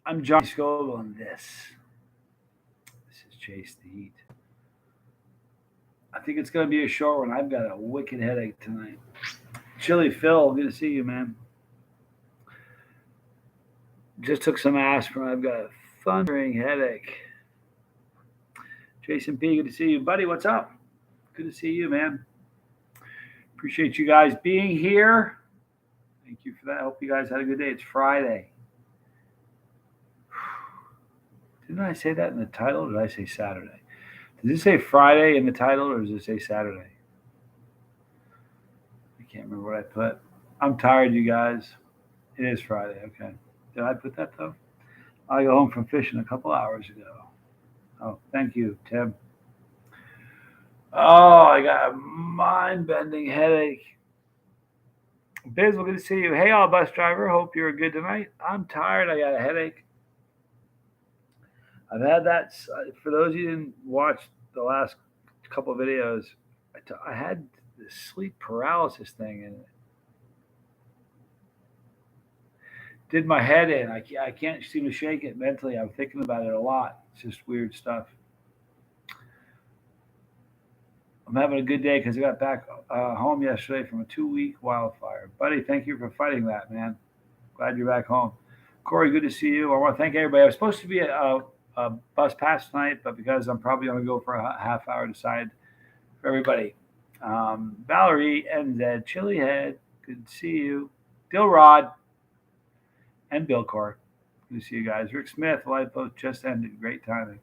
I'm Johnny Scoble, and this is Chase the Heat. I think it's going to be a short one. I've got a wicked headache tonight. Chili Phil, good to see you, man. Just took some aspirin. I've got a thundering headache. Jason P, good to see you, buddy. What's up? Good to see you, man. Appreciate you guys being here. Thank you for that. I hope you guys had a good day. It's Friday. Didn't I say that in the title? Or did I say Saturday? Does it say Friday in the title or does it say Saturday? I can't remember what I put. I'm tired, you guys. It is Friday. Okay. Did I put that though? I got home from fishing a couple hours ago. Oh, thank you, Tim. Oh, I got a mind-bending headache. Biz, we're good to see you. Hey, all bus driver. Hope you're good tonight. I'm tired. I got a headache. I've had that. For those of you who didn't watch the last couple of videos, I had this sleep paralysis thing and it did my head in. I can't seem to shake it mentally. I'm thinking about it a lot. It's just weird stuff. I'm having a good day because I got back home yesterday from a 2 week wildfire. Buddy, thank you for fighting that, man. Glad you're back home. Corey, good to see you. I want to thank everybody. I was supposed to be a bus pass tonight, but because I'm probably going to go for a half hour, decide for everybody. Valerie, NZ, Chili Head, good to see you. Dilrod and Bill Corr, good to see you guys. Rick Smith, live post just ended. Great timing.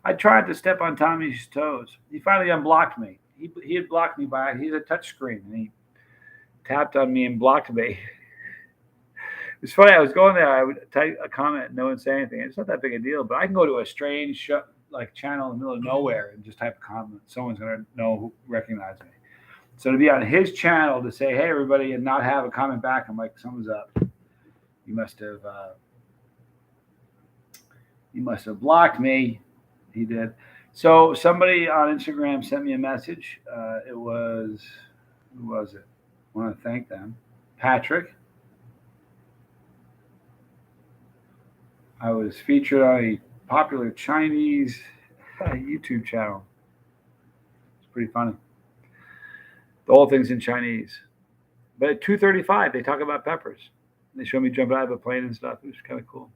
I tried to step on Tommy's toes. He finally unblocked me. He had blocked me by he's a touchscreen and he tapped on me and blocked me. It's funny. I was going there. I would type a comment, no one say anything. It's not that big a deal, but I can go to a strange like channel in the middle of nowhere and just type a comment. Someone's gonna recognize me. So to be on his channel to say, "Hey, everybody," and not have a comment back, I'm like, "Someone's up. You must have blocked me." He did. So somebody on Instagram sent me a message. It was who was it? I want to thank them. Patrick. I was featured on a popular Chinese YouTube channel. It's pretty funny. The whole thing's in Chinese. But at 2:35, they talk about peppers. They show me jumping out of a plane and stuff. It was kind of cool.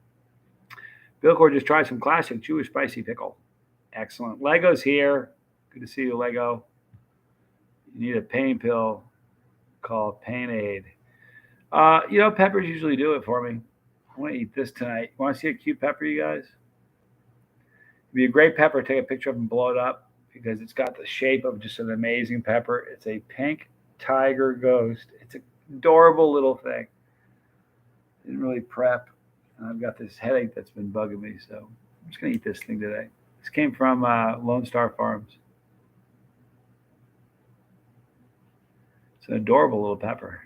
Bill Core just tried some classic Jewish spicy pickle. Excellent. Lego's here. Good to see you, Lego. You need a pain pill called Pain Aid. Peppers usually do it for me. I want to eat this tonight. Want to see a cute pepper, you guys? It'd be a great pepper. Take a picture of it and blow it up because it's got the shape of just an amazing pepper. It's a pink tiger ghost. It's an adorable little thing. Didn't really prep. And I've got this headache that's been bugging me, so I'm just gonna eat this thing today. This came from Lone Star Farms. It's an adorable little pepper.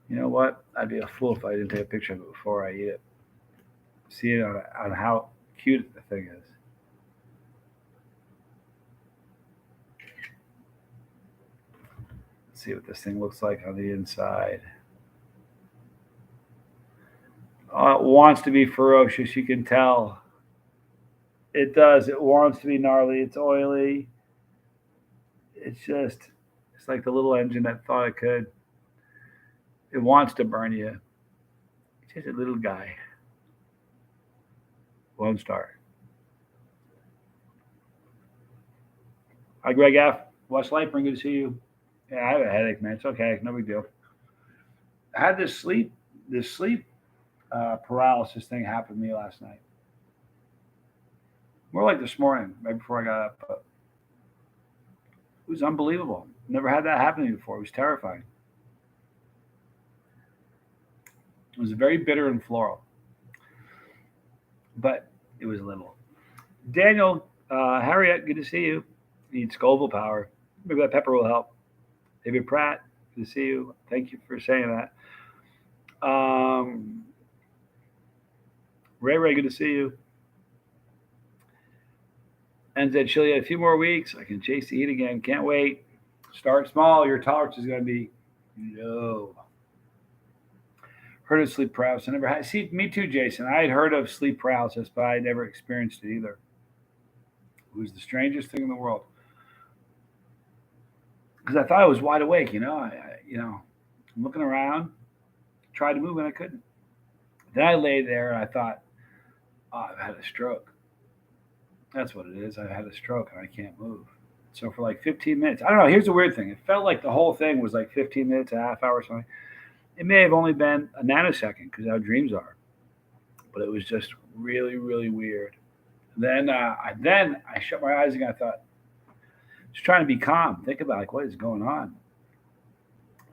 You know what? I'd be a fool if I didn't take a picture of it before I eat it. See it on how cute the thing is. Let's see what this thing looks like on the inside. It wants to be ferocious. You can tell. It does. It wants to be gnarly. It's oily. It's like the little engine that thought it could. It wants to burn you. It's just a little guy. Lone Star. Hi, Greg F. West Lightbring, good to see you. Yeah, I have a headache, man. It's okay. No big deal. I had this sleep paralysis thing happen to me last night. More like this morning, right before I got up. But it was unbelievable. Never had that happen to me before. It was terrifying. It was very bitter and floral, but it was little. Daniel, Harriet, good to see you. Need Scoville power. Maybe that pepper will help. David Pratt, good to see you. Thank you for saying that. Um, Ray, good to see you. NZ Chili, a few more weeks. I can chase the heat again. Can't wait. Start small. Your tolerance is going to be low. Heard of sleep paralysis. I never had. See, me too, Jason. I had heard of sleep paralysis, but I never experienced it either. It was the strangest thing in the world because I thought I was wide awake. I'm looking around, tried to move and I couldn't. Then I lay there and I thought, oh, I've had a stroke. That's what it is. I've had a stroke and I can't move. So for like 15 minutes, I don't know. Here's the weird thing. It felt like the whole thing was like 15 minutes, a half hour, or something. It may have only been a nanosecond because how dreams are, but it was just really, really weird. Then I shut my eyes and I thought, just trying to be calm. Think about like what is going on.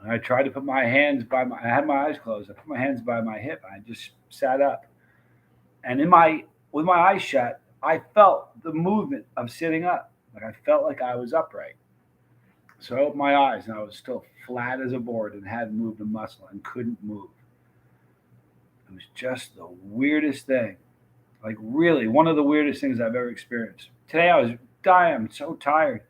And I tried to put my hands by my. I had my eyes closed. I put my hands by my hip. And I just sat up, and in my with my eyes shut, I felt the movement of sitting up. Like I felt like I was upright. So I opened my eyes, and I was still flat as a board and hadn't moved a muscle and couldn't move. It was just the weirdest thing. Like really, one of the weirdest things I've ever experienced. Today I was dying. I'm so tired.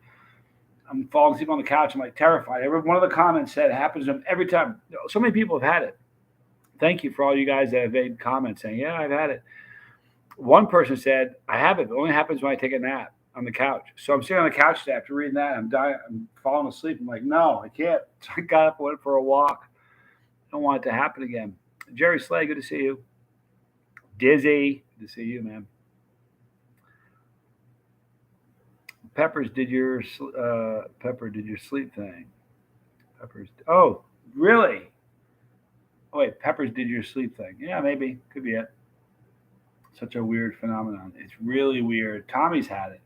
I'm falling asleep on the couch. I'm like terrified. One of the comments said it happens to them every time. So many people have had it. Thank you for all you guys that have made comments saying, "Yeah, I've had it." One person said, "I have it. It only happens when I take a nap on the couch." So I'm sitting on the couch today after reading that. I'm dying. I'm falling asleep. I'm like, "No, I can't." So I got up, went for a walk. I don't want it to happen again. Jerry Slay, good to see you. Dizzy, good to see you, man. Peppers did your Pepper did your sleep thing. Peppers. Oh, really? Oh wait, Peppers did your sleep thing. Yeah, maybe could be it. Such a weird phenomenon. It's really weird. Tommy's had it.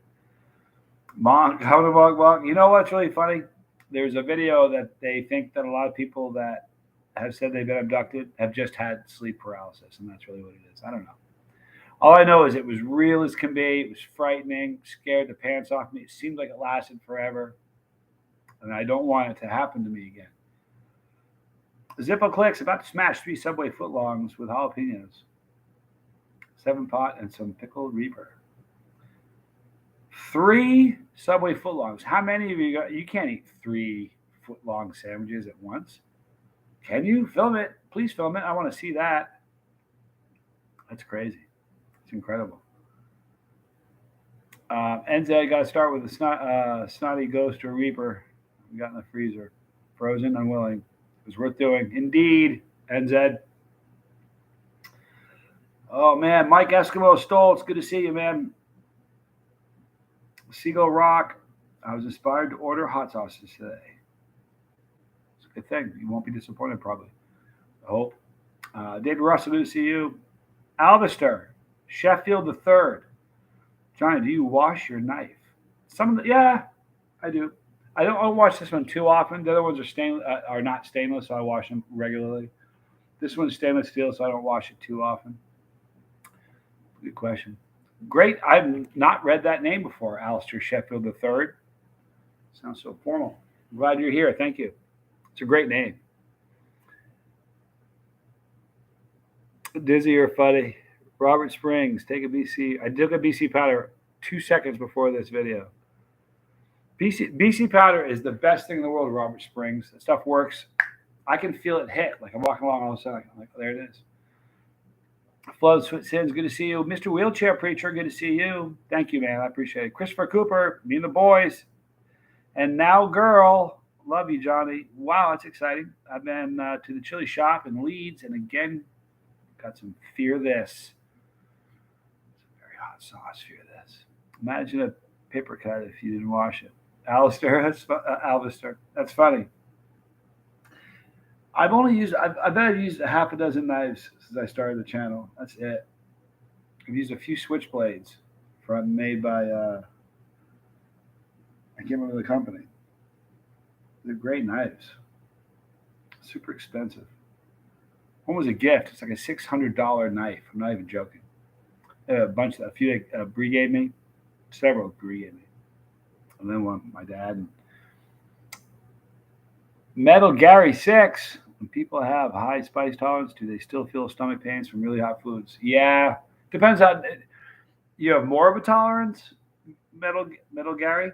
Monk, how to monk, monk. You know what's really funny? There's a video that they think that a lot of people that have said they've been abducted have just had sleep paralysis, and that's really what it is. I don't know. All I know is it was real as can be. It was frightening, scared the pants off me. It seemed like it lasted forever, and I don't want it to happen to me again. Zippo clicks about to smash 3 Subway footlongs with jalapenos, 7 pot, and some pickled reaper. 3 Subway footlongs. How many of you got? You can't eat 3 footlong sandwiches at once. Can you film it? Please film it. I want to see that. That's crazy. It's incredible. NZ got to start with a snotty ghost or reaper. We got in the freezer. Frozen, unwilling. It was worth doing. Indeed, NZ. Oh, man. Mike Eskimo Stoll, it's good to see you, man. Seagull Rock. I was inspired to order hot sauces today. It's a good thing. You won't be disappointed, probably. I hope. David Russell, good to see you. Alvister. Sheffield the Third. Johnny, do you wash your knife? Yeah, I do. I don't wash this one too often. The other ones are not stainless, so I wash them regularly. This one's stainless steel, so I don't wash it too often. Good question. Great. I've not read that name before, Alistair Sheffield the Third. Sounds so formal. I'm glad you're here. Thank you. It's a great name. Dizzy or Fuddy. Robert Springs, take a BC. I took a BC powder 2 seconds before this video. BC powder is the best thing in the world, Robert Springs. That stuff works. I can feel it hit. Like I'm walking along all of a sudden. I'm like, oh, there it is. Flood Sins, good to see you. Mr. Wheelchair Preacher, good to see you. Thank you, man. I appreciate it. Christopher Cooper, me and the boys. And now, girl. Love you, Johnny. Wow, that's exciting. I've been to the chili shop in Leeds, and again, got some Fear This. Very hot sauce, Fear This. Imagine a paper cut if you didn't wash it. Alistair, Alvister. That's funny. I bet I've used a half a dozen knives since I started the channel. That's it. I've used a few switchblades made by, I can't remember the company. They're great knives. Super expensive. One was a gift. It's like a $600 knife. I'm not even joking. A few Brie gave me. Several Brie gave me. And then one my dad. Metal Gary 6. When people have high spice tolerance, do they still feel stomach pains from really hot foods? Yeah. Depends on you have more of a tolerance, Metal Gary.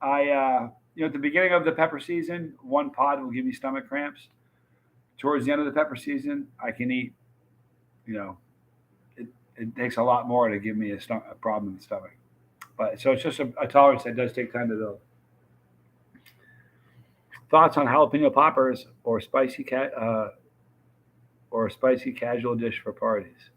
At the beginning of the pepper season, 1 pod will give you stomach cramps. towards the end of the pepper season, I can eat, you know, it takes a lot more to give me a problem in the stomach. But so it's just a tolerance that does take time to build. Thoughts on jalapeno poppers or a spicy casual dish for parties?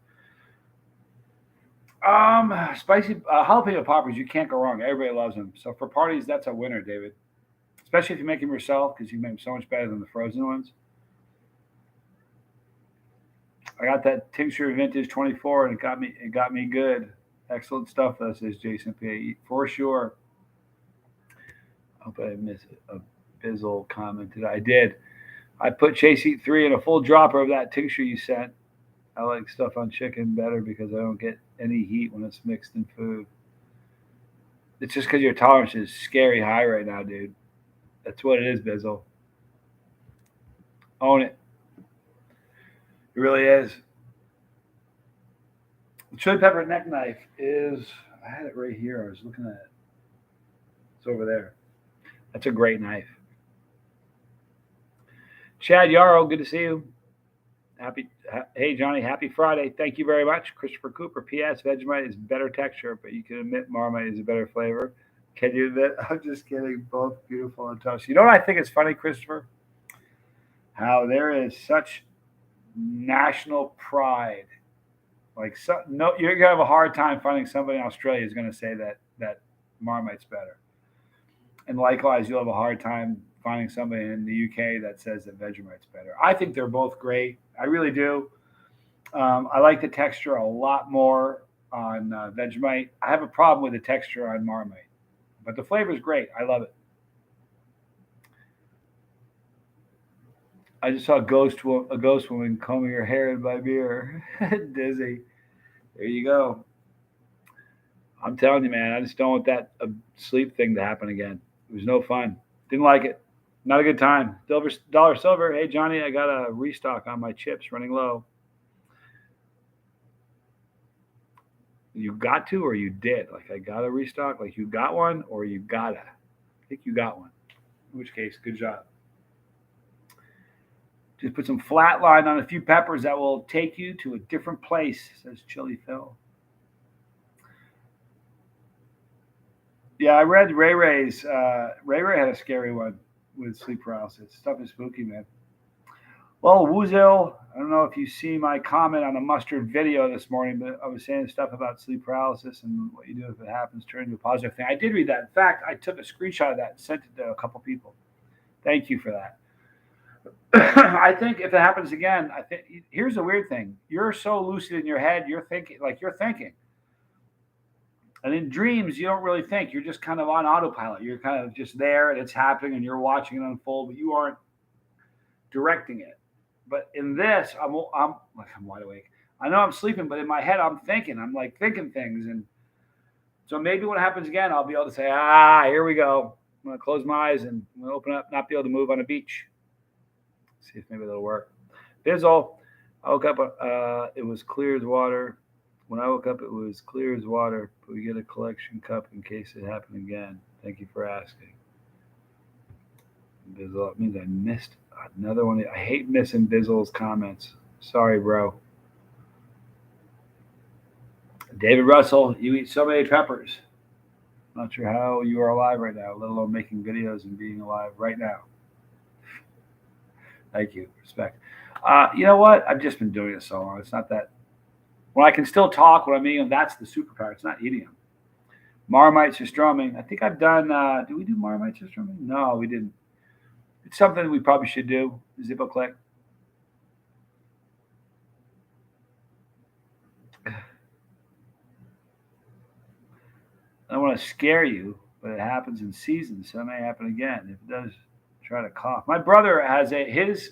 Spicy jalapeno poppers, you can't go wrong. Everybody loves them. So for parties, that's a winner, David. Especially if you make them yourself, because you make them so much better than the frozen ones. I got that tincture vintage 24, and it got me good. Excellent stuff, though, says Jason P. For sure. I hope I missed a Bizzle commented. I did. I put Chase Eat 3 in a full dropper of that tincture you sent. I like stuff on chicken better because I don't get any heat when it's mixed in food. It's just because your tolerance is scary high right now, dude. That's what it is, Bizzle. Own it. It really is. The chili pepper neck knife is. I had it right here. I was looking at it. It's over there. That's a great knife. Chad Yarrow, good to see you. Hey Johnny, happy Friday. Thank you very much. Christopher Cooper. P.S. Vegemite is better texture, but you can admit Marmite is a better flavor. Can you admit? I'm just kidding. Both beautiful and toast. You know what I think is funny, Christopher? How there is such national pride. Like no, you're gonna have a hard time finding somebody in Australia who's gonna say that Marmite's better. And likewise, you'll have a hard time finding somebody in the UK that says that Vegemite's better. I think they're both great. I really do. I like the texture a lot more on Vegemite. I have a problem with the texture on Marmite, but the flavor is great. I love it. I just saw a ghost woman combing her hair in my mirror. Dizzy. There you go. I'm telling you, man. I just don't want that sleep thing to happen again. It was no fun. Didn't like it. Not a good time. Dollar Silver. Hey Johnny, I got a restock on my chips running low. You got to or you did? Like I got a restock? Like you got one or you gotta? I think you got one. In which case, good job. Just put some flat line on a few peppers that will take you to a different place, says Chili Phil. Yeah, I read Ray Ray's. Ray Ray had a scary one with sleep paralysis. Stuff is spooky, man. Well, Woozil, I don't know if you see my comment on the mustard video this morning, but I was saying stuff about sleep paralysis and what you do if it happens, turn into a positive thing. I did read that. In fact, I took a screenshot of that and sent it to a couple people. Thank you for that. I think if it happens again, I think here's the weird thing. You're so lucid in your head, you're thinking. And in dreams, you don't really think. You're just kind of on autopilot. You're kind of just there and it's happening and you're watching it unfold, but you aren't directing it. But in this, I'm wide awake. I know I'm sleeping, but in my head, I'm thinking. I'm like thinking things. And so maybe when it happens again, I'll be able to say, here we go. I'm going to close my eyes and I'm going to open up, not be able to move on a beach. See if maybe that'll work. Bizzle, I woke up, it was clear as water. When I woke up, it was clear as water, but we get a collection cup in case it happened again. Thank you for asking. Bizzle, it means I missed another one. I hate missing Bizzle's comments. Sorry, bro. David Russell, you eat so many peppers. Not sure how you are alive right now, let alone making videos and being alive right now. Thank you. Respect. You know what? I've just been doing it so long. It's not that. When I can still talk when I'm eating them, that's the superpower. It's not eating them. Marmite surströmming. I think I've done. Did we do Marmite surströmming? No, we didn't. It's something we probably should do. Zippo click. I don't want to scare you, but it happens in seasons, so it may happen again. If it does, try to cough. My brother has his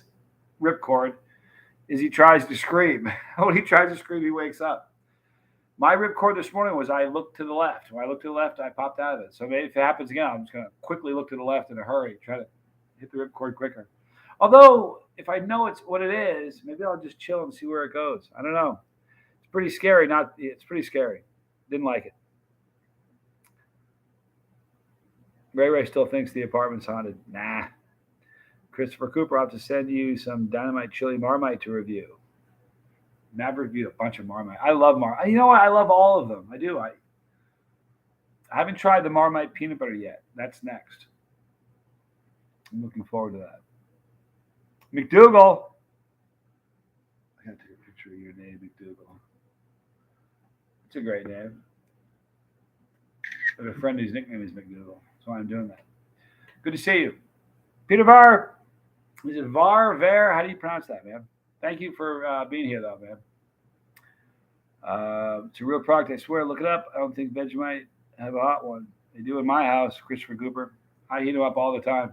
ripcord is he tries to scream. When he tries to scream, he wakes up. My ripcord this morning was I looked to the left. When I looked to the left, I popped out of it. So maybe if it happens again, I'm just going to quickly look to the left in a hurry, try to hit the ripcord quicker. Although, if I know it's what it is, maybe I'll just chill and see where it goes. I don't know. It's pretty scary. It's pretty scary. Didn't like it. Ray Ray still thinks the apartment's haunted. Nah. Christopher Cooper, I'll have to send you some Dynamite Chili Marmite to review. And I've reviewed a bunch of Marmite. I love Marmite. You know what? I love all of them. I do. I haven't tried the Marmite peanut butter yet. That's next. I'm looking forward to that. McDougal. I gotta take a picture of your name, McDougal. It's a great name. I have a friend whose nickname is McDougal. That's why I'm doing that. Good to see you. Peter Var. Is it Var? Ver? How do you pronounce that, man? Thank you for being here, though, man. It's a real product, I swear. Look it up. I don't think Vegemite have a hot one. They do in my house, Christopher Cooper. I heat them up all the time.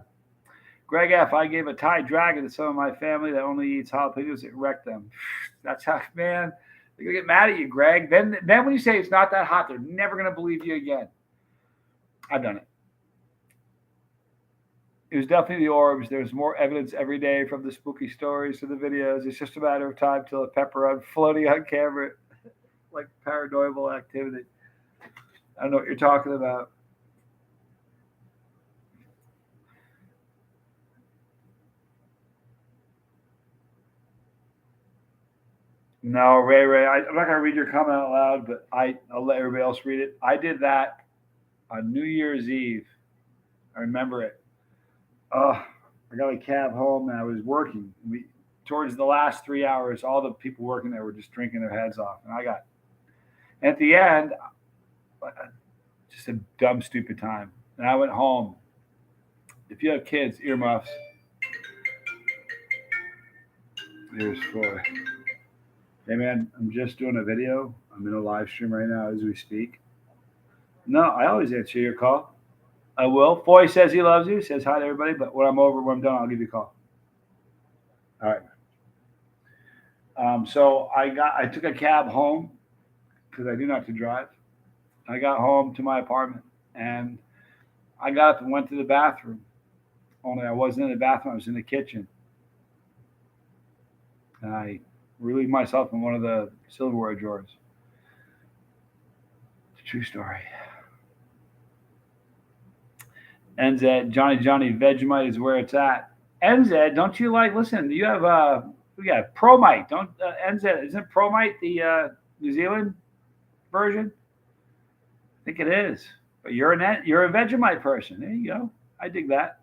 Greg F., I gave a Thai dragon to some of my family that only eats jalapenos. It wrecked them. That's how, man, they're going to get mad at you, Greg. Then when you say it's not that hot, they're never going to believe you again. I've done it. It was definitely the orbs. There's more evidence every day from the spooky stories to the videos. It's just a matter of time till a pepper on floating on camera, like paranormal activity. I don't know what you're talking about. No, Ray, I'm not going to read your comment out loud, but I'll let everybody else read it. I did that on New Year's Eve. I remember it. I got a cab home and I was working. Towards the last 3 hours, all the people working there were just drinking their heads off. And at the end, just a dumb, stupid time. And I went home. If you have kids, earmuffs. Here's for. Hey, man, I'm just doing a video. I'm in a live stream right now as we speak. No, I always answer your call. I will. Foy says he loves you, says hi to everybody, but when I'm done, I'll give you a call. All right. So I took a cab home because I do not to drive. I got home to my apartment and I got up and went to the bathroom. Only I wasn't in the bathroom, I was in the kitchen. And I relieved myself in one of the silverware drawers. It's a true story. NZ, Johnny, Vegemite is where it's at. NZ, don't you listen, you have, we got Promite. Don't, NZ, isn't Promite the New Zealand version? I think it is. But you're a Vegemite person. There you go. I dig that.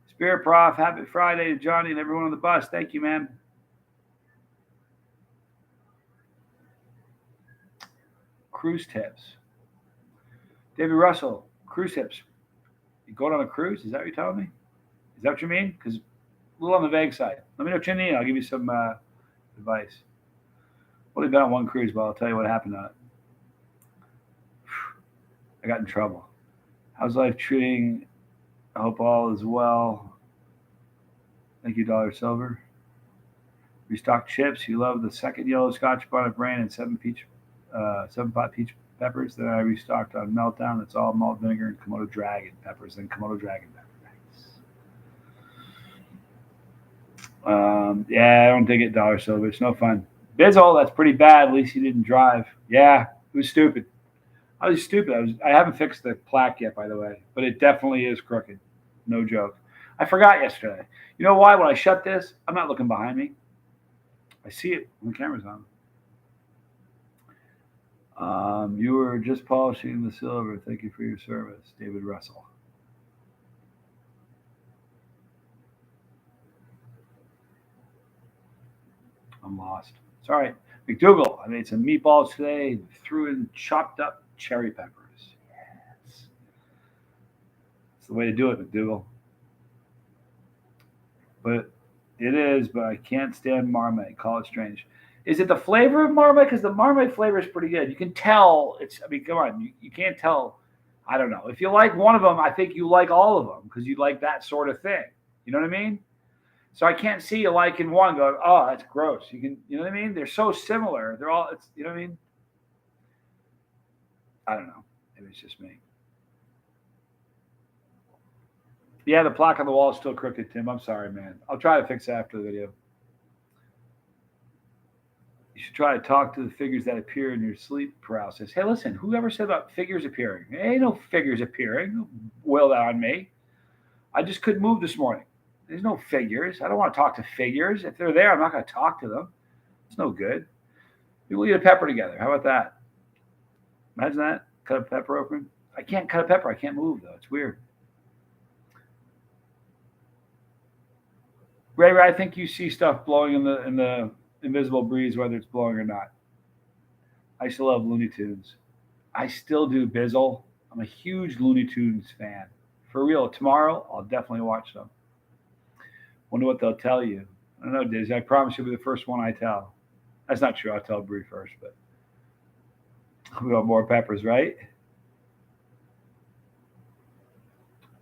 Spirit Prof, happy Friday to Johnny and everyone on the bus. Thank you, man. Cruise tips. David Russell, cruise tips. You going on a cruise? Is that what you're telling me? Is that what you mean? Because a little on the vague side. Let me know what you need. I'll give you some advice. Only been on one cruise, but I'll tell you what happened on it. I got in trouble. How's life treating? I hope all is well. Thank you, Dollar Silver. Restocked chips. You love the second yellow Scotch bonnet brand and 7-pot peach peppers. Then I restocked on Meltdown. It's all malt vinegar and Komodo Dragon peppers and Komodo Dragon peppers. Yeah, I don't dig it, Dollar Silver. It's no fun. Bizzle, that's pretty bad. At least you didn't drive. Yeah, it was stupid. I was stupid. I haven't fixed the plaque yet, by the way, but it definitely is crooked. No joke. I forgot yesterday. You know why? When I shut this, I'm not looking behind me. I see it when the camera's on. You were just polishing the silver. Thank you for your service, David Russell. I'm lost. It's all right. McDougal, I made some meatballs today. Threw in chopped up cherry peppers. Yes. It's the way to do it, McDougal. But it is, but I can't stand Marmite. Call it strange. Is it the flavor of Marmite? Because the Marmite flavor is pretty good. You can tell. Come on. You can't tell. I don't know. If you like one of them, I think you like all of them because you like that sort of thing. You know what I mean? So I can't see you liking one going, oh, that's gross. You know what I mean? They're so similar. You know what I mean? I don't know. Maybe it's just me. Yeah, the plaque on the wall is still crooked, Tim. I'm sorry, man. I'll try to fix it after the video. You should try to talk to the figures that appear in your sleep paralysis. Hey, listen, whoever said about figures appearing? There ain't no figures appearing. Wail that on me. I just couldn't move this morning. There's no figures. I don't want to talk to figures. If they're there, I'm not going to talk to them. It's no good. We'll eat a pepper together. How about that? Imagine that. Cut a pepper open. I can't cut a pepper. I can't move though. It's weird. Ray, I think you see stuff blowing in the invisible breeze, whether it's blowing or not. I used to love Looney Tunes. I still do. Bizzle. I'm a huge Looney Tunes fan. For real. Tomorrow, I'll definitely watch them. Wonder what they'll tell you. I don't know, Dizzy. I promise you'll be the first one I tell. That's not true. I'll tell Bree first, but we want more peppers, right?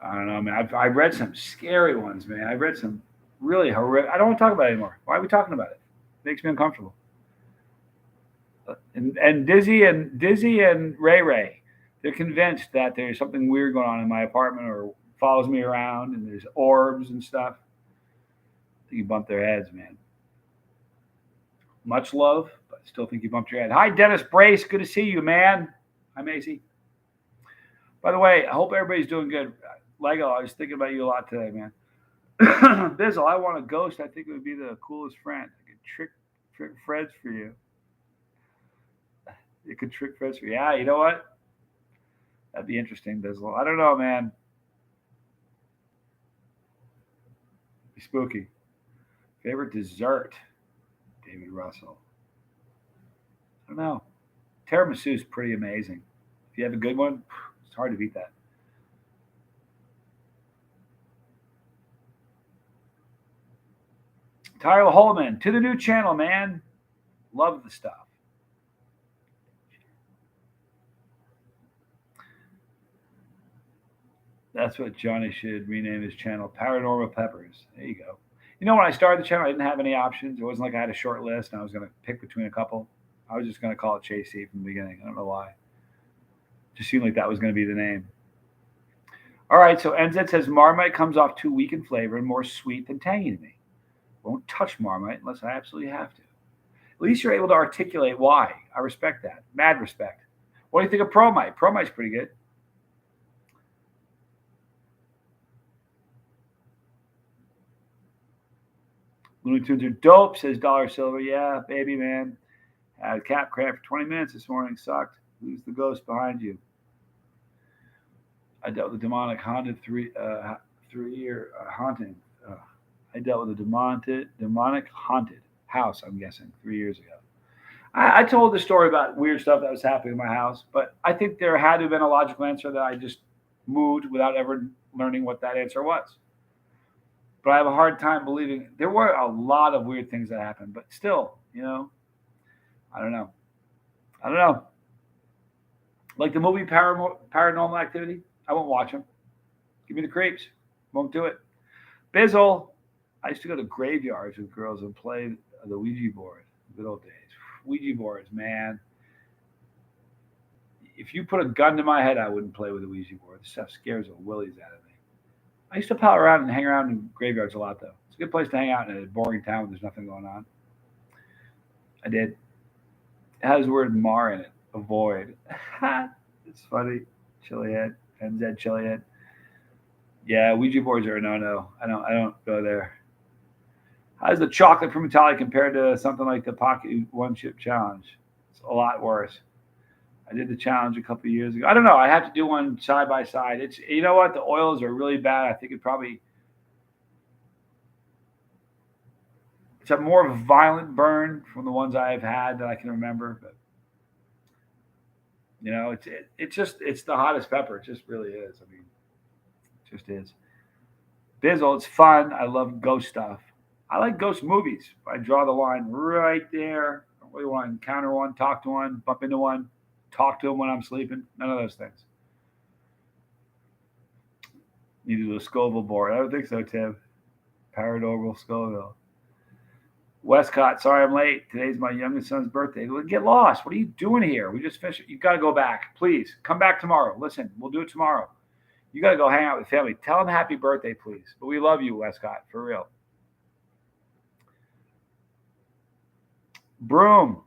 I don't know, man. I've read some scary ones, man. I've read some really horrific. I don't want to talk about it anymore. Why are we talking about it? It makes me uncomfortable. And Dizzy and Ray, they're convinced that there's something weird going on in my apartment or follows me around, and there's orbs and stuff. I think you bump their heads, man. Much love, but I still think you bumped your head. Hi, Dennis Brace. Good to see you, man. Hi, Macy. By the way, I hope everybody's doing good. Lego, I was thinking about you a lot today, man. Bizzle, I want a ghost. I think it would be the coolest friend. I could trick Freds for you. You could trick Freds for you. Yeah, you know what? That'd be interesting, Bizzle. I don't know, man. Be spooky. Favorite dessert? David Russell. I don't know. Tiramisu is pretty amazing. If you have a good one, it's hard to beat that. Tyler Holman, to the new channel, man. Love the stuff. That's what Johnny should rename his channel, Paranormal Peppers. There you go. You know, when I started the channel, I didn't have any options. It wasn't like I had a short list and I was going to pick between a couple. I was just going to call it Chase C from the beginning. I don't know why. It just seemed like that was going to be the name. All right, so NZ says Marmite comes off too weak in flavor and more sweet than tangy to me. Won't touch Marmite unless I absolutely have to. At least you're able to articulate why. I respect that. Mad respect. What do you think of Promite? Promite's pretty good. Looney Tunes are dope, says Dollar Silver. Yeah, baby, man. Had a cap cramp for 20 minutes this morning. Sucked. Who's the ghost behind you? I dealt with the demonic haunted 3 year haunting. I dealt with a demonic haunted house, I'm guessing, 3 years ago. I told the story about weird stuff that was happening in my house, but I think there had to have been a logical answer that I just moved without ever learning what that answer was. But I have a hard time believing there were a lot of weird things that happened, but still, I don't know. I don't know. Like the movie Paranormal Activity, I won't watch them. Give me the creeps. Won't do it. Bizzle, I used to go to graveyards with girls and play the Ouija board. Good old days. Ouija boards, man. If you put a gun to my head, I wouldn't play with a Ouija board. This stuff scares the willies out of me. I used to pal around and hang around in graveyards a lot, though. It's a good place to hang out in a boring town when there's nothing going on. I did. It has the word Mar in it. Avoid. It's funny. Chilihead. NZ Chilihead. Yeah, Ouija boards are a no-no. I don't go there. How's the chocolate from Italy compared to something like the Pocket One Chip Challenge? It's a lot worse. I did the challenge a couple of years ago. I don't know. I have to do one side by side. It's you know what? The oils are really bad. I think it's a more of a violent burn from the ones I have had that I can remember. But it's the hottest pepper. It just really is. I mean, it just is. Bizzle, it's fun. I love ghost stuff. I like ghost movies. I draw the line right there. I don't really want to encounter one, talk to one, bump into one, talk to them when I'm sleeping. None of those things. Need to do a Scoville board. I don't think so, Tim. Paranormal Scoville. Westcott, sorry I'm late. Today's my youngest son's birthday. Get lost. What are you doing here? We just finished. You've got to go back. Please come back tomorrow. Listen, we'll do it tomorrow. You got to go hang out with family. Tell them happy birthday, please. But we love you, Westcott, for real. Broom.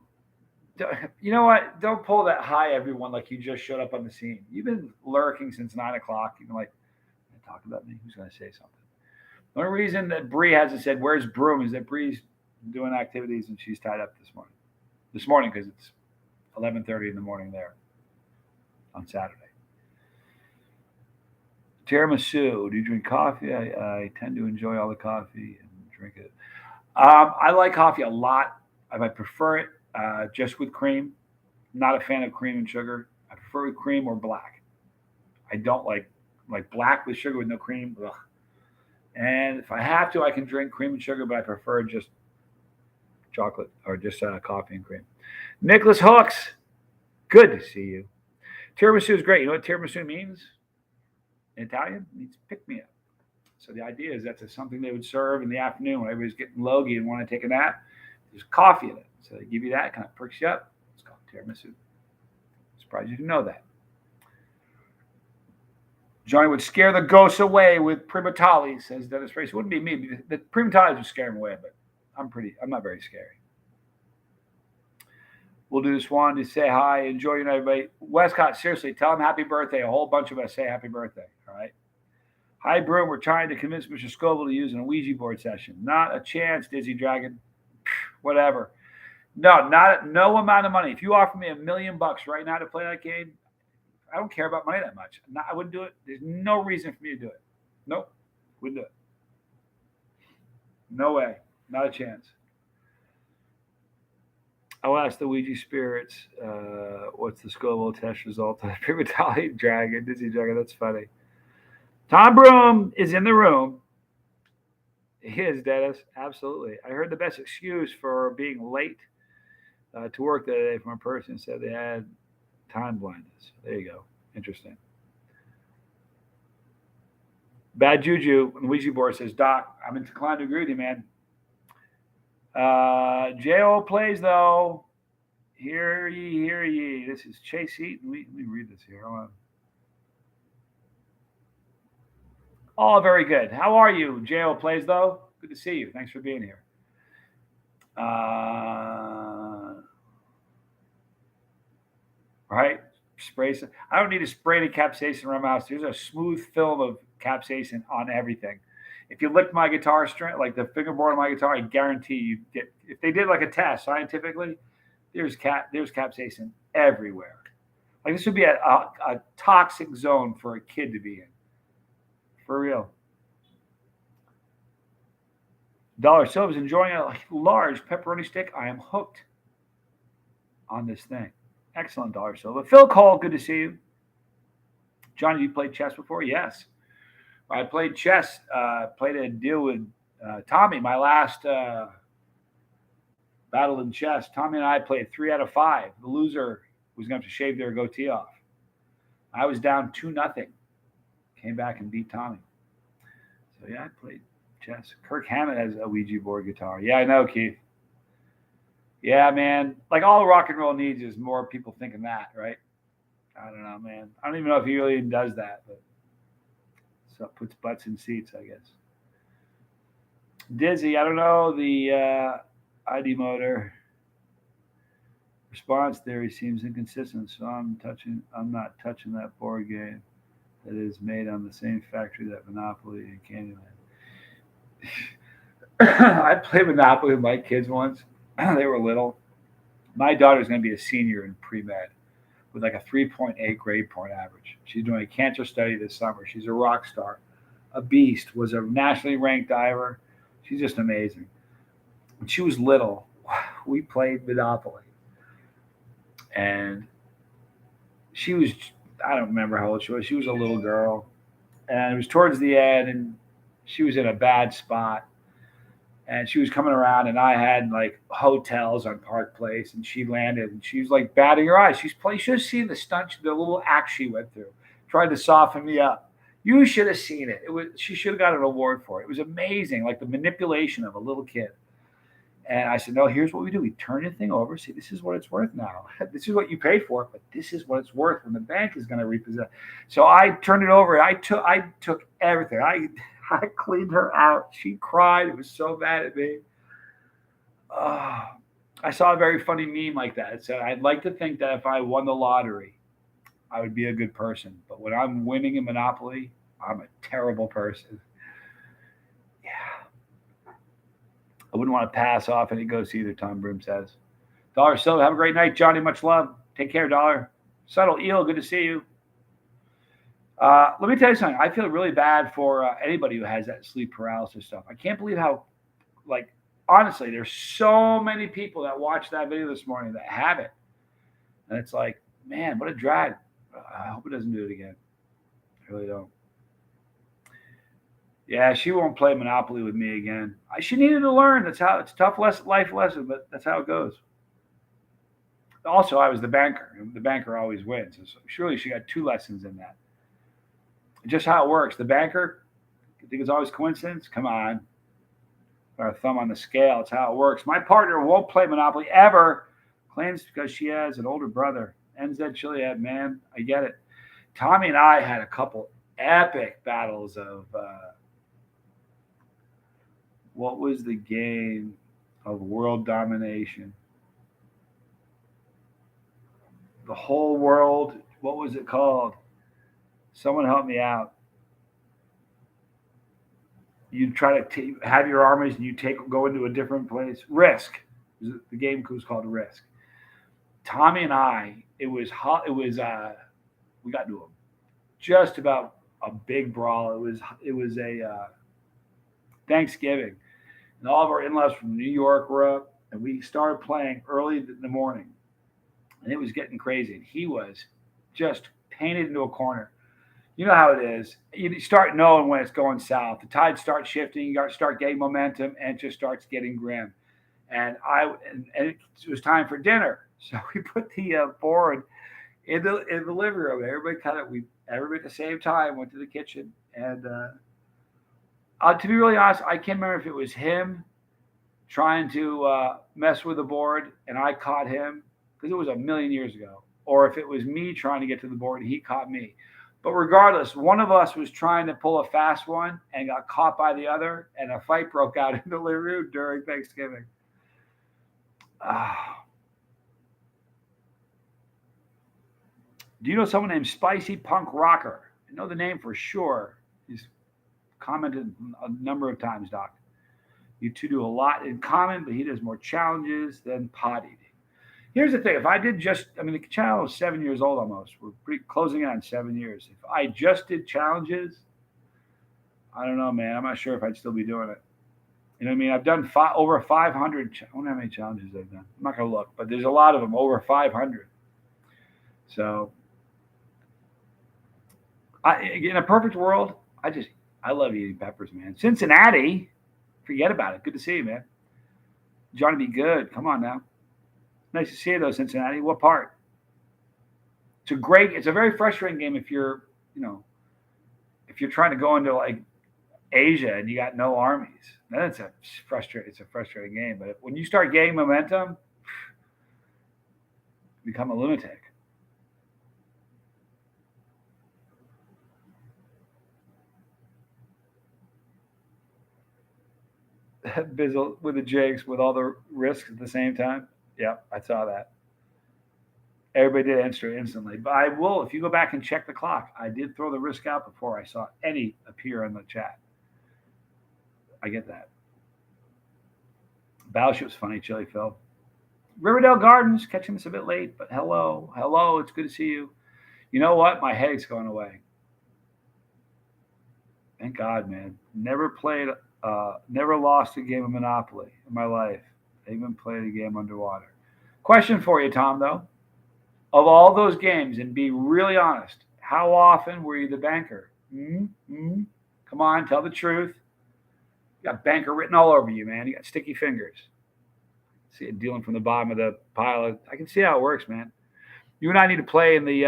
You know what? Don't pull that high, everyone, like you just showed up on the scene. You've been lurking since 9 o'clock. You've been like, talk about me. Who's going to say something? The only reason that Bree hasn't said where's Broom is that Bree's doing activities and she's tied up this morning. This morning because it's 11:30 in the morning there on Saturday. Tiramisu. Do you drink coffee? I tend to enjoy all the coffee and drink it. I like coffee a lot. I prefer it just with cream. Not a fan of cream and sugar. I prefer with cream or black. I don't like black with sugar with no cream. Ugh. And if I have to, I can drink cream and sugar, but I prefer just chocolate or just coffee and cream. Nicholas Hooks, good to see you. Tiramisu is great. You know what tiramisu means in Italian? It means pick me up. So the idea is that's something they would serve in the afternoon when everybody's getting logy and want to take a nap. There's coffee in it. So they give you that, kind of perks you up. It's called tiramisu. Surprised you didn't know that. Johnny would scare the ghosts away with primatali, says Dennis Race. It wouldn't be me. The primatalis would scare him away, but I'm not very scary. We'll do this one to say hi. Enjoy your night, everybody. Westcott, seriously, tell him happy birthday. A whole bunch of us say happy birthday. All right. Hi, Broom. We're trying to convince Mr. Scoble to use an Ouija board session. Not a chance, Dizzy Dragon. Whatever. No amount of money. If you offer me $1,000,000 right now to play that game, I don't care about money that much. I wouldn't do it. There's no reason for me to do it. Nope. Wouldn't do it. No way. Not a chance. I'll ask the Ouija spirits, what's the Scoville test result on Primatali Dragon, Dizzy Dragon? That's funny. Tom Broom is in the room. He is, Dennis. Absolutely. I heard the best excuse for being late to work that day from a person who said they had time blindness. There you go. Interesting. Bad Juju on the Ouija board says, Doc, I'm inclined to agree with you, man. J.O. plays, though. Hear ye, hear ye. This is Chase Eaton. Let me read this here. Hold on. All very good. How are you, J.O. plays, though? Good to see you. Thanks for being here. Right? Spray. I don't need to spray the capsaicin around my house. There's a smooth film of capsaicin on everything. If you lick my guitar string, like the fingerboard of my guitar, I guarantee you get. If they did like a test scientifically, there's capsaicin everywhere. Like this would be a toxic zone for a kid to be in. For real. Dollar Silva's enjoying a large pepperoni stick. I am hooked on this thing. Excellent, Dollar Silva. Phil Cole, good to see you. Johnny, you played chess before? Yes. I played chess, played a deal with Tommy, my last battle in chess. Tommy and I played 3 out of 5. The loser was going to have to shave their goatee off. I was down 2-0. Came back and beat Tommy. So, yeah, I played chess. Kirk Hammett has a Ouija board guitar. Yeah, I know, Keith. Yeah, man. Like all rock and roll needs is more people thinking that, right? I don't know, man. I don't even know if he really even does that, but so it puts butts in seats, I guess. Dizzy, I don't know. The ID motor response theory seems inconsistent, so I'm not touching that board game that is made on the same factory that Monopoly and Candyland. I played Monopoly with my kids once. They were little. My daughter's going to be a senior in pre-med with like a 3.8 grade point average. She's doing a cancer study this summer. She's a rock star, a beast, was a nationally ranked diver. She's just amazing. When she was little, we played Monopoly. And she was, I don't remember how old she was. She was a little girl. And it was towards the end, and she was in a bad spot. And she was coming around, and I had like hotels on Park Place, and she landed, and she was like batting her eyes. She's playing. You should have seen the stunt, the little act she went through, tried to soften me up. You should have seen it. It was she should have got an award for it. It was amazing, like the manipulation of a little kid. And I said, no, here's what we do. We turn the thing over. See, this is what it's worth now. This is what you paid for it, but this is what it's worth when the bank is going to repossess. So I turned it over. I took everything. I cleaned her out. She cried. It was so mad at me. I saw a very funny meme like that. It said, I'd like to think that if I won the lottery, I would be a good person. But when I'm winning in Monopoly, I'm a terrible person. I wouldn't want to pass off any ghosts either, Tom Broom says. Dollar So, have a great night, Johnny. Much love. Take care, Dollar. Subtle Eel, good to see you. Let me tell you something. I feel really bad for anybody who has that sleep paralysis stuff. I can't believe how, like, honestly, there's so many people that watched that video this morning that have it. And it's like, man, what a drag. I hope it doesn't do it again. I really don't. Yeah, she won't play Monopoly with me again. She needed to learn. That's how it's a tough life lesson, but that's how it goes. Also, I was the banker. The banker always wins. So surely she got 2 lessons in that. Just how it works. The banker, you think it's always coincidence? Come on. Our thumb on the scale. It's how it works. My partner won't play Monopoly ever. Claims because she has an older brother. NZ Chiliad, man. I get it. Tommy and I had a couple epic battles of what was the game of world domination? The whole world. What was it called? Someone help me out. You try to have your armies and you go into a different place. Risk. The game was called Risk. Tommy and I, we got into just about a big brawl. It was a Thanksgiving, and all of our in-laws from New York were up, and we started playing early in the morning, and it was getting crazy. And he was just painted into a corner. You know how it is. You start knowing when it's going south. The tide starts shifting. You start getting momentum, and it just starts getting grim. And it was time for dinner, so we put the board in the living room. Everybody at the same time went to the kitchen. And to be really honest, I can't remember if it was him trying to mess with the board and I caught him, because it was a million years ago, or if it was me trying to get to the board and he caught me. But regardless, one of us was trying to pull a fast one and got caught by the other, and a fight broke out in the living room during Thanksgiving. Do you know someone named Spicy Punk Rocker? I know the name for sure. He's commented a number of times, Doc. You two do a lot in common, but he does more challenges than potty. Here's the thing. If I did the channel is 7 years old almost. We're pretty closing in on 7 years. If I just did challenges, I don't know, man. I'm not sure if I'd still be doing it. You know what I mean? I've done over 500. I don't know how many challenges I've done. I'm not going to look, but there's a lot of them, over 500. So, in a perfect world, I love eating peppers, man. Cincinnati, forget about it. Good to see you, man. Johnny, be good. Come on now. Nice to see you, though, Cincinnati. What part? It's a very frustrating game if you're trying to go into like Asia and you got no armies. Then it's a frustrating game. But when you start gaining momentum, you become a lunatic. Bizzle with the jigs with all the risks at the same time. Yeah, I saw that. Everybody did answer instantly. But I will, if you go back and check the clock, I did throw the risk out before I saw any appear in the chat. I get that. Battleship's funny, Chili Phil. Riverdale Gardens, catching this a bit late, but hello. It's good to see you. You know what? My headache's going away. Thank God, man. Never lost a game of Monopoly in my life. I even played a game underwater. Question for you, Tom, though. Of all those games, and be really honest, how often were you the banker? Come on, tell the truth. You got banker written all over you, man. You got sticky fingers. See it dealing from the bottom of the pile. I can see how it works, man. You and I need to play in the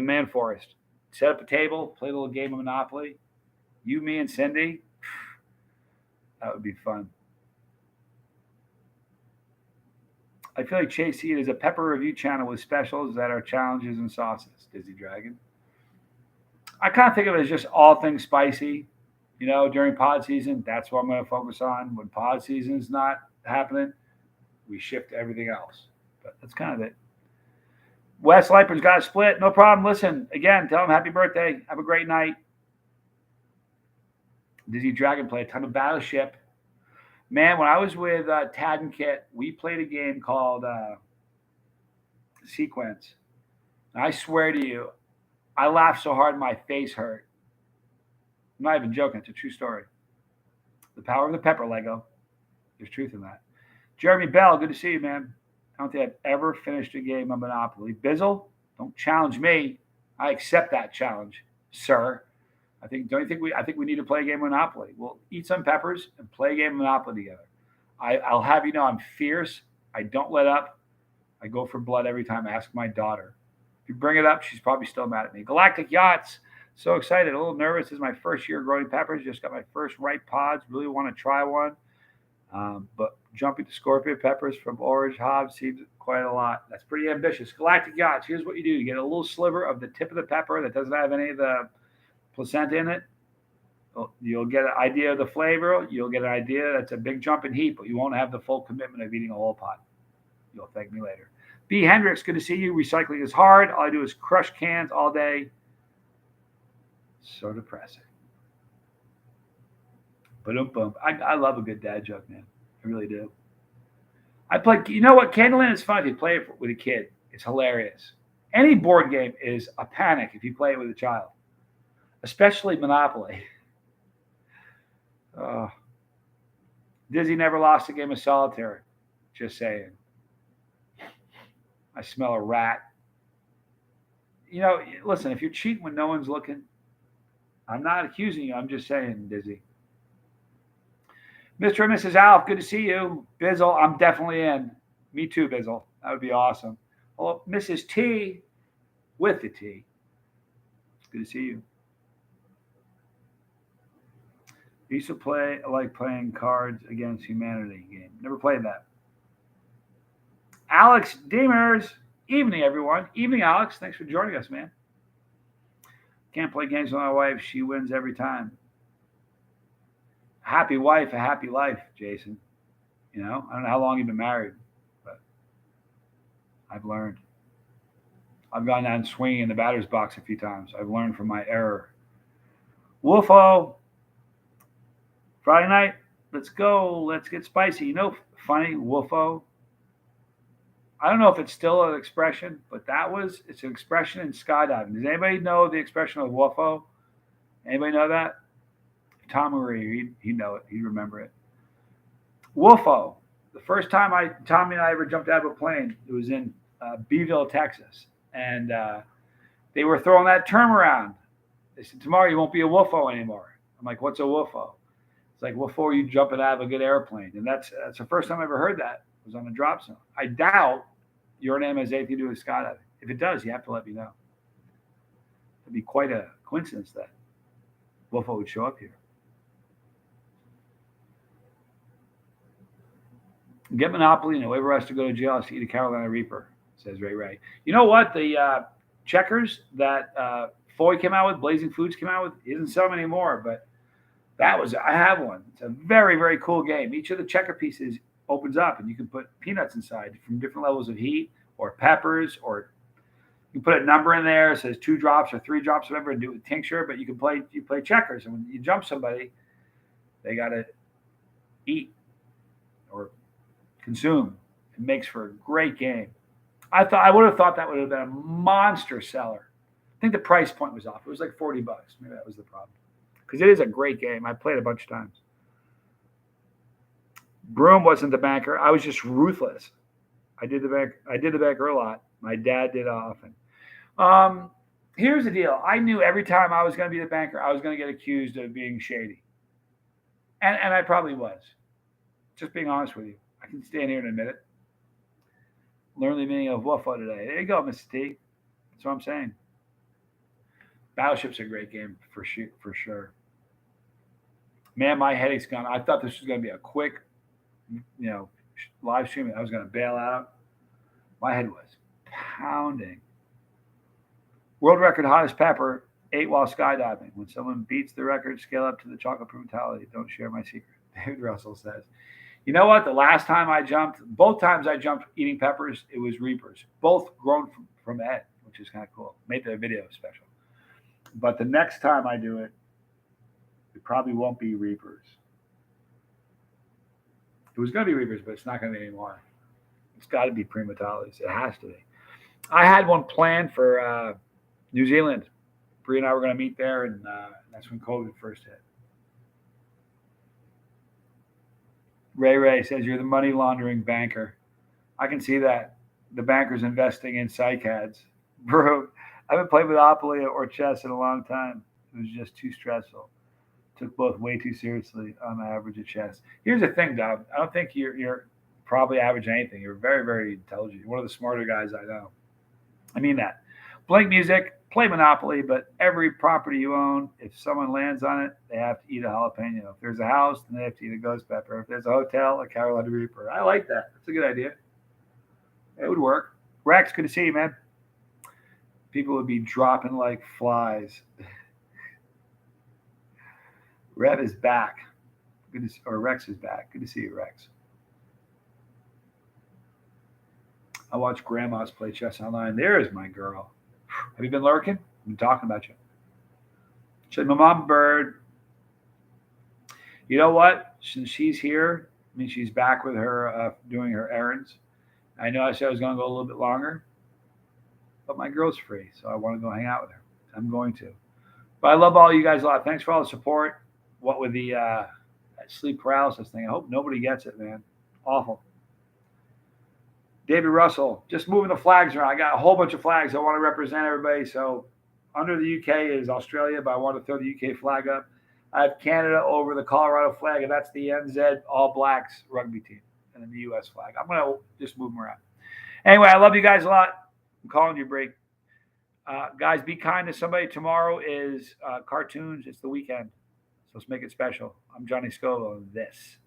man forest. Set up a table, play a little game of Monopoly. You, me, and Cindy. That would be fun. I feel like Chase Seed is a pepper review channel with specials that are challenges and sauces. Dizzy Dragon. I kind of think of it as just all things spicy. During pod season, that's what I'm going to focus on. When pod season is not happening, we shift to everything else. But that's kind of it. Wes Leiper's got a split. No problem. Listen, again, tell him happy birthday. Have a great night. Dizzy Dragon play a ton of Battleship. Man, when I was with Tad and Kit, we played a game called Sequence. And I swear to you, I laughed so hard my face hurt. I'm not even joking. It's a true story. The power of the pepper Lego. There's truth in that. Jeremy Bell, good to see you, man. I don't think I've ever finished a game of Monopoly. Bizzle, don't challenge me. I accept that challenge, sir. Don't you think I think we need to play a game of Monopoly. We'll eat some peppers and play a game of Monopoly together. I'll have you know I'm fierce. I don't let up. I go for blood every time. I ask my daughter. If you bring it up, she's probably still mad at me. Galactic Yachts. So excited. A little nervous. This is my first year growing peppers. Just got my first ripe pods. Really want to try one. But jumping to scorpion peppers from orange Hobbs seems quite a lot. That's pretty ambitious. Galactic Yachts. Here's what you do: you get a little sliver of the tip of the pepper that doesn't have any of the placenta in it. You'll get an idea of the flavor. You'll get an idea that's a big jump in heat, but you won't have the full commitment of eating a whole pot. You'll thank me later. B. Hendricks, good to see you. Recycling is hard. All I do is crush cans all day. So depressing. Boom. I love a good dad joke, man. I really do. I play. You know what? Candleland is fun if you play it with a kid. It's hilarious. Any board game is a panic if you play it with a child, especially Monopoly. Dizzy never lost a game of solitaire. Just saying. I smell a rat. You know, listen, if you're cheating when no one's looking, I'm not accusing you. I'm just saying, Dizzy. Mr. and Mrs. Alf, good to see you. Bizzle, I'm definitely in. Me too, Bizzle. That would be awesome. Well, Mrs. T with the T. It's good to see you. I used to play like playing Cards Against Humanity game. Never played that. Alex Demers. Evening, everyone. Evening, Alex. Thanks for joining us, man. Can't play games with my wife. She wins every time. A happy wife, a happy life, Jason. You know, I don't know how long you've been married, but I've learned. I've gone down swinging in the batter's box a few times. I've learned from my error. Wolfo, Friday night, let's go. Let's get spicy. You know, funny, Wolfo. I don't know if it's still an expression, but it's an expression in skydiving. Does anybody know the expression of Wolfo? Anybody know that? Tom Marie, he'd know it. He'd remember it. Wolfo. The first time Tommy and I ever jumped out of a plane, it was in Beeville, Texas. And they were throwing that term around. They said, tomorrow you won't be a Wolfo anymore. I'm like, what's a Wolfo? It's like, before you jumping out of a good airplane. And that's the first time I ever heard that. It was on the drop zone. I doubt your name has anything to do with skydiving. If it does, you have to let me know. It'd be quite a coincidence that Wolfo would show up here. Get Monopoly and whoever has to go to jail has to eat a Carolina Reaper, says Ray Ray. You know what? The checkers that Foy came out with, Blazing Foods came out with, isn't selling anymore, but I have one. It's a very, very cool game. Each of the checker pieces opens up and you can put peanuts inside from different levels of heat or peppers, or you put a number in there. It says 2 drops or 3 drops, whatever, and do it with tincture, but you play checkers. And when you jump somebody, they got to eat or consume. It makes for a great game. I would have thought that would have been a monster seller. I think the price point was off. It was like $40. Maybe that was the problem. Because it is a great game. I played a bunch of times. Broom wasn't the banker. I was just ruthless. I did the banker a lot. My dad did often. Here's the deal. I knew every time I was going to be the banker, I was going to get accused of being shady. And I probably was. Just being honest with you. I can stand here and admit it. Learn the meaning of Wolfo today. There you go, Mr. T. That's what I'm saying. Battleship's a great game for sure. Man, my headache's gone. I thought this was going to be a quick, live stream. I was going to bail out. My head was pounding. World record hottest pepper, ate while skydiving. When someone beats the record, scale up to the chocolate mentality. Don't share my secret. David Russell says. You know what? The last time I jumped, both times I jumped eating peppers, it was Reapers. Both grown from Ed, which is kind of cool. Made the video special. But the next time I do it, it probably won't be Reapers. It was going to be Reavers, but it's not going to be anymore. It's got to be Primatales. It has to be. I had one planned for New Zealand. Bree and I were going to meet there, and that's when COVID first hit. Ray says you're the money laundering banker. I can see that. The banker's investing in psychads. Bro, I haven't played Monopoly or chess in a long time. It was just too stressful. Took both way too seriously on the average of chess. Here's the thing, Dub. I don't think you're probably average anything. You're very, very intelligent. You're one of the smarter guys I know. I mean that. Blank music, play Monopoly, but every property you own, if someone lands on it, they have to eat a jalapeno. If there's a house, then they have to eat a ghost pepper. If there's a hotel, a Carolina Reaper. I like that. That's a good idea. It would work. Rex, good to see you, man. People would be dropping like flies. Rev is back. Good to see, or Rex is back. Good to see you, Rex. I watch grandmas play chess online. There is my girl. Have you been lurking? I've been talking about you. Said my mom bird. You know what? Since she's here, I mean she's back with her doing her errands. I know I said I was going to go a little bit longer, but my girl's free, so I want to go hang out with her. I'm going to. But I love all you guys a lot. Thanks for all the support. What with the sleep paralysis thing? I hope nobody gets it, man. Awful. David Russell, just moving the flags around. I got a whole bunch of flags. I want to represent everybody. So under the UK is Australia, but I want to throw the UK flag up. I have Canada over the Colorado flag, and that's the NZ All Blacks rugby team, and then the US flag. I'm going to just move them around. Anyway, I love you guys a lot. I'm calling you, Bree. Guys, be kind to somebody. Tomorrow is cartoons. It's the weekend. So let's make it special. I'm Johnny Scoville, and this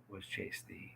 was Chase the